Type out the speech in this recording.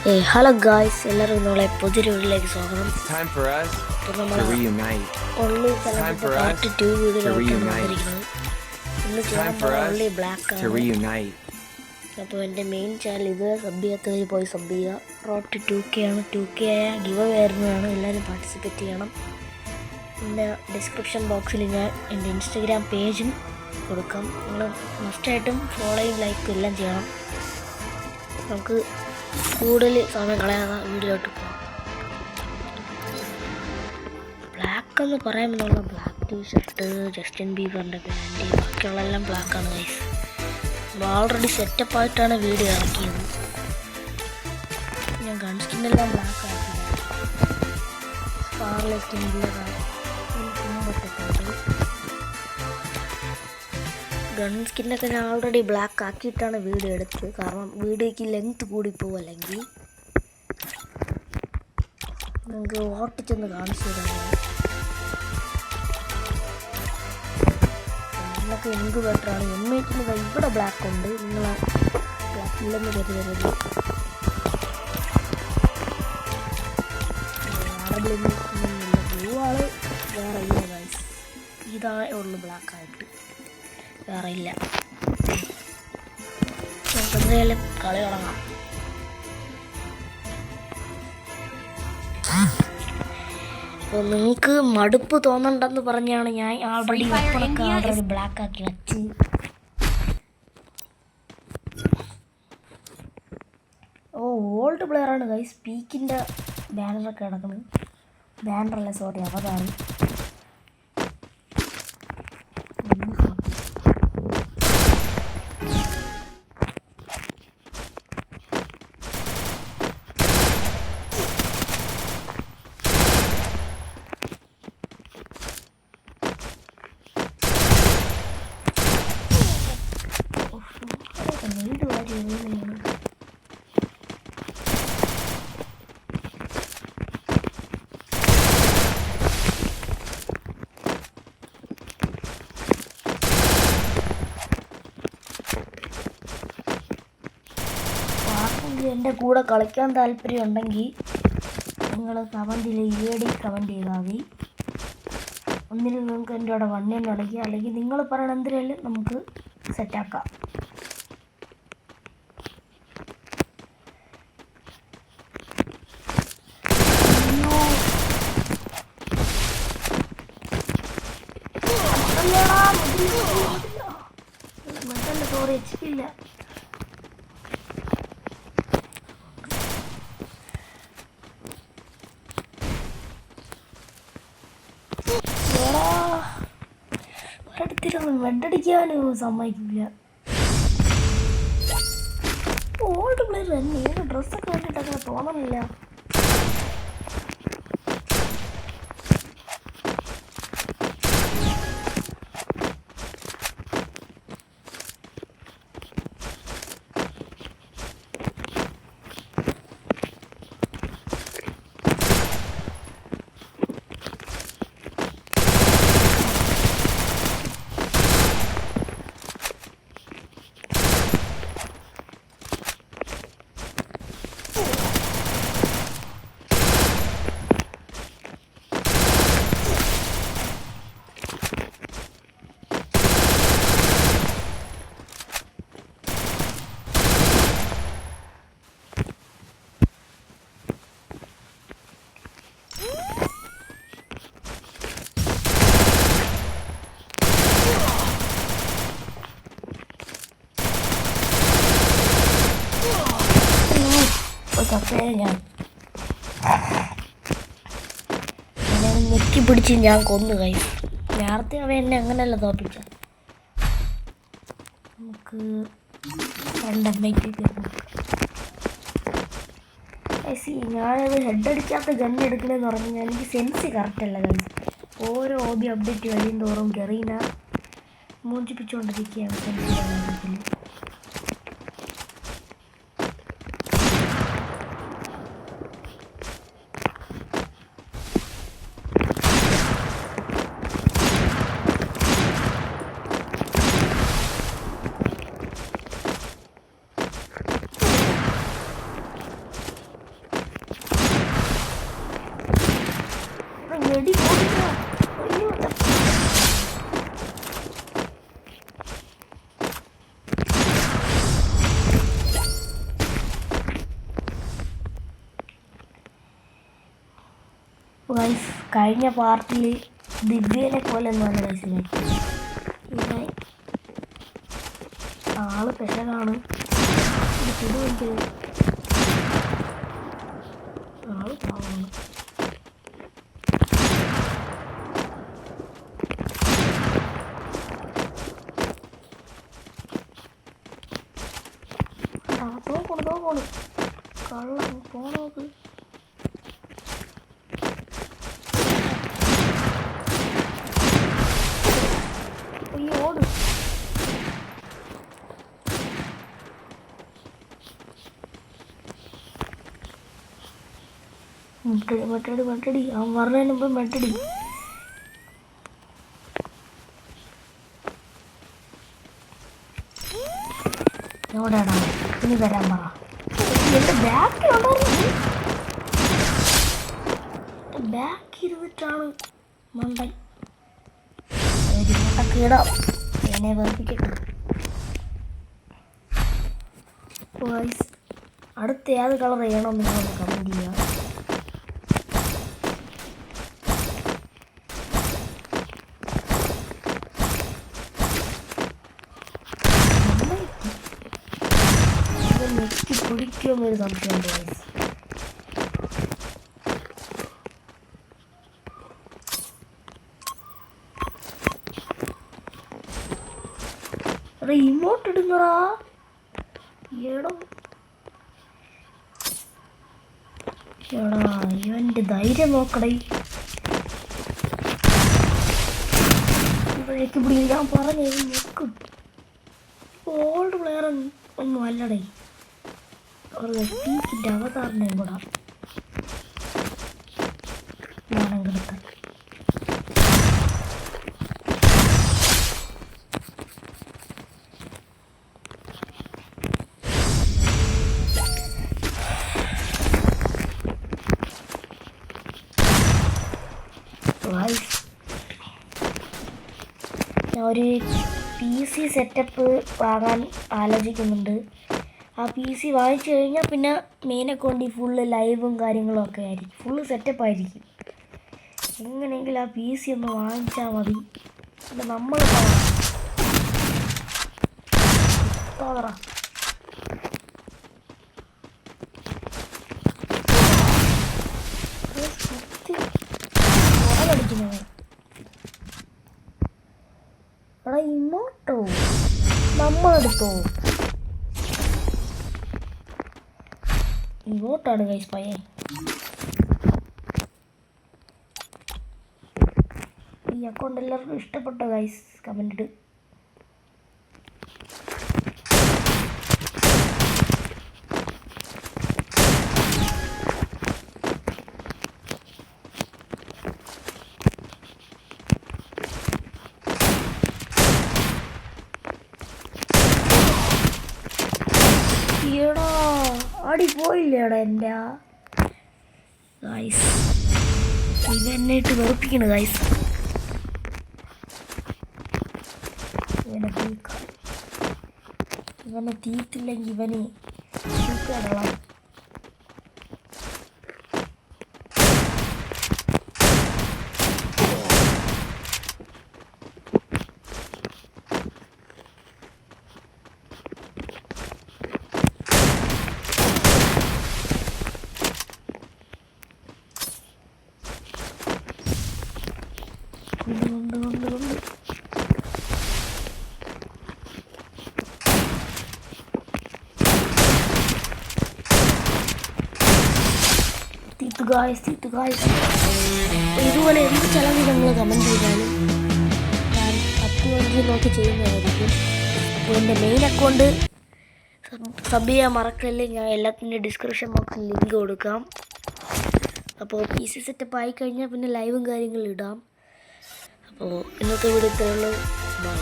Hello guys, എല്ലാവരും നമ്മളെ പുതിയൊരു വീഡിയോയിലേക്ക് സ്വാഗതം. അപ്പോൾ നമ്മൾ ഓൺലി പാർട്ട് 2 വീഡിയോയിലോട്ടാണ് വന്നിരിക്കുന്നത്. ഇന്ന് ചെയ്യുമ്പോൾ ഓൺലി ബ്ലാക്ക് ആണ്. അപ്പോൾ എൻ്റെ മെയിൻ ചാനൽ ഇത് സബ് ചെയ്യാത്തവർ പോയി സബ് ചെയ്യുക. റോഡ് ടു 2K ആണ്. 2K ആയ ഗിവ് അവേ വരുന്നതാണ്. എല്ലാവരും പാർട്ടിസിപ്പേറ്റ് ചെയ്യണം. പിന്നെ ഡിസ്ക്രിപ്ഷൻ ബോക്സിൽ ഞാൻ എൻ്റെ ഇൻസ്റ്റഗ്രാം പേജും കൊടുക്കാം. നിങ്ങൾ മസ്റ്റായിട്ടും ഫോളോയും ലൈക്കും എല്ലാം ചെയ്യണം. നമുക്ക് കൂടുതൽ സമയം കളയാതെ വീഡിയോട്ട് പോകാം. ബ്ലാക്ക് എന്ന് പറയുമ്പോൾ ബ്ലാക്ക് ടീഷർട്ട്, ജസ്റ്റിൻ ബീബറിൻ്റെ പാൻറ്, ബാക്കിയുള്ളതെല്ലാം ബ്ലാക്കാണ് ഗൈസ്. നമ്മൾ ഓൾറെഡി സെറ്റപ്പായിട്ടാണ് വീഡിയോ ഇറക്കിയത്. ഞാൻ ഗൺ സ്കിന്നെല്ലാം ബ്ലാക്ക് ആക്കിയത്. സ്കാർലെറ്റ് പറ്റത്തുണ്ട്. ഗൺ സ്കിന്നൊക്കെ ഞാൻ ഓൾറെഡി ബ്ലാക്ക് ആക്കിയിട്ടാണ് വീഡിയോ എടുത്തത്. കാരണം വീഡിയോയ്ക്ക് ലെങ്ത് കൂടിപ്പോവും. അല്ലെങ്കിൽ നിങ്ങൾക്ക് ഓട്ടിച്ചൊന്ന് കാണിച്ചു തരാം. എന്നൊക്കെ എനിക്ക് ബെറ്ററാണ്. M8 ഇവിടെ ബ്ലാക്ക് ഉണ്ട്. നിങ്ങൾ ബ്ലാക്ക് ഇല്ലെന്ന് കരുതരുത്. ബ്ലൂ ആള് വേറെ ഇല്ല ഗൈസ്. ഇതാ ഉള്ളു ബ്ലാക്ക് ആയിട്ട്, വേറെ ഇല്ല. നമുക്ക് എന്തായാലും കളി തുടങ്ങാം. അപ്പോൾ നിങ്ങൾക്ക് മടുപ്പ് തോന്നണ്ടെന്ന് പറഞ്ഞാണ് ഞാൻ ആൾറെഡി ആൾറെഡി ബ്ലാക്ക് ആക്കി വെച്ച്. ഓൾഡ് പ്ലെയറാണ് ഗൈസ്. പീക്കിൻ്റെ ബാനറൊക്കെ കിടക്കുന്നത്. ബാനറല്ല, സോറി, അവതാണ്. എൻ്റെ കൂടെ കളിക്കാൻ താല്പര്യം ഉണ്ടെങ്കിൽ നിങ്ങൾ കമൻറ്റിൽ EAD കമൻറ്റ് ചെയ്താൽ മതി. ഒന്നിനും നിങ്ങൾക്ക് എൻ്റെ കൂടെ വണ്ണിന് കളിക്കുക. അല്ലെങ്കിൽ നിങ്ങൾ പറയണ എന്തിനായാലും നമുക്ക് സെറ്റാക്കാം. സോറി, HP ഇല്ല. വെണ്ടടിക്കാനും സമ്മതിക്കില്ല. ഓൾഡ് പ്ലെയർ തന്നെ. ഏത് ഡ്രസ്സൊക്കെ കണ്ടിട്ട് അങ്ങനെ തോന്നണില്ല. ഞാൻ ഞെക്കി പിടിച്ച് ഞാൻ കൊന്നു കഴിയും. നേരത്തെ അവ എന്നെ അങ്ങനെയല്ല തോപ്പിച്ച. നമുക്ക് ഞാനത് ഹെഡ് അടിക്കാത്ത ഗൺ എടുക്കണമെന്ന് പറഞ്ഞു കഴിഞ്ഞാൽ എനിക്ക് സെൻസ് കറക്റ്റല്ല കഴിയും. ഓരോ OB അപ്ഡേറ്റ് കഴിയും തോറും കെറീന മൂഞ്ചിപ്പിച്ചുകൊണ്ടിരിക്കുകയാണ് സെൻസിൻ്റെ കാര്യത്തിൽ. വെടി പോകില്ല. അയ്യോ ഗൈസ്, കഴിഞ്ഞ പാർട്ടിൽ ദിവ്യനെ പോലെ എന്നാണ് ഗൈസിനെ. പിന്നെ ആള് പെശകാണ്. ആള് പാവമാണ്. പോണ് കള്ളം പോണോക്ക്. ഓട്. മെട്ടടി അവൻ പറഞ്ഞതിന് മുമ്പ് മെട്ടടി. എവിടെയാടാ ഇനി തരാൻ പറ. എന്റെ ബാക്ക് ഇരുന്നിട്ടാണ് മണ്ടൻ. കീടാം എന്നെ വേർപ്പിക്കട്ടെ. അടുത്ത ഏത് കളർ ചെയ്യണമെന്ന് നിങ്ങളൊന്ന് കമൻറ്റ് ചെയ്യുക. നെറ്റ് പിടിക്കുമെന്നൊരു സംശയമുണ്ട് ഗൈസ്. ഇമോട്ട് ഇടുന്നറാ എടാ ഇവന്റെ ധൈര്യം നോക്കടേ. ഇവഴേക്ക് പിടിക്കാൻ പറഞ്ഞേ നോക്കും. ഓൾഡ് പ്ലെയർ ഒന്നും അല്ലടേ. പീക്കിൻ്റെ അവതാറിനെ കൂടാ നാണം കെടുത്താൻ. ഞാൻ ഒരു PC സെറ്റപ്പ് വാങ്ങാൻ ആലോചിക്കുന്നുണ്ട്. ആ PC വാങ്ങിച്ചു കഴിഞ്ഞാൽ പിന്നെ മെയിൻ അക്കൗണ്ടിൽ ഫുള്ള് ലൈവും കാര്യങ്ങളും ഒക്കെ ആയിരിക്കും. ഫുള്ള് സെറ്റപ്പ് ആയിരിക്കും. എങ്ങനെയെങ്കിലും ആ PC ഒന്ന് വാങ്ങിച്ചാൽ മതി. പിന്നെ നമ്മൾ ടിക്കുന്നത് എടാ ഇങ്ങോട്ടോ നമ്മളെടുത്തോ. ഇങ്ങോട്ടാണ് ഗൈസ് പയ്യൻ. ഈ അക്കൗണ്ട് എല്ലാവർക്കും ഇഷ്ടപ്പെട്ട ഗൈസ് കമന്റ് ഇട്. എടാ അടി പോയില്ലേടാ എൻ്റെ ഗൈസ്. ഇവന്നെ ഇട്ട് വെറുപ്പിക്കണ ഗൈസ്. ഇവനെ തീറ്റില്ലെങ്കിൽ ഇവന് തൂക്കിടണം. തീത്തു ഗായ്സ്. ഇതുപോലെ എന്ത് ചലഞ്ച് നിങ്ങൾ കമൻറ്റ് ചെയ്താലും ഞാൻ 10 നോക്കി ചെയ്യുന്നതായിരിക്കും. അപ്പോൾ എൻ്റെ മെയിൻ അക്കൗണ്ട് സബ് ചെയ്യാൻ മറക്കല്ലേ. ഞാൻ എല്ലാത്തിൻ്റെ ഡിസ്ക്രിപ്ഷൻ ബോക്സിൽ ലിങ്ക് കൊടുക്കാം. അപ്പോൾ PC സെറ്റപ്പ് ആയിക്കഴിഞ്ഞാൽ പിന്നെ ലൈവും കാര്യങ്ങളും ഇടാം. അപ്പോൾ ഇന്നത്തെ വീഡിയോ ഇത്രയുള്ളൂ. ബൈ.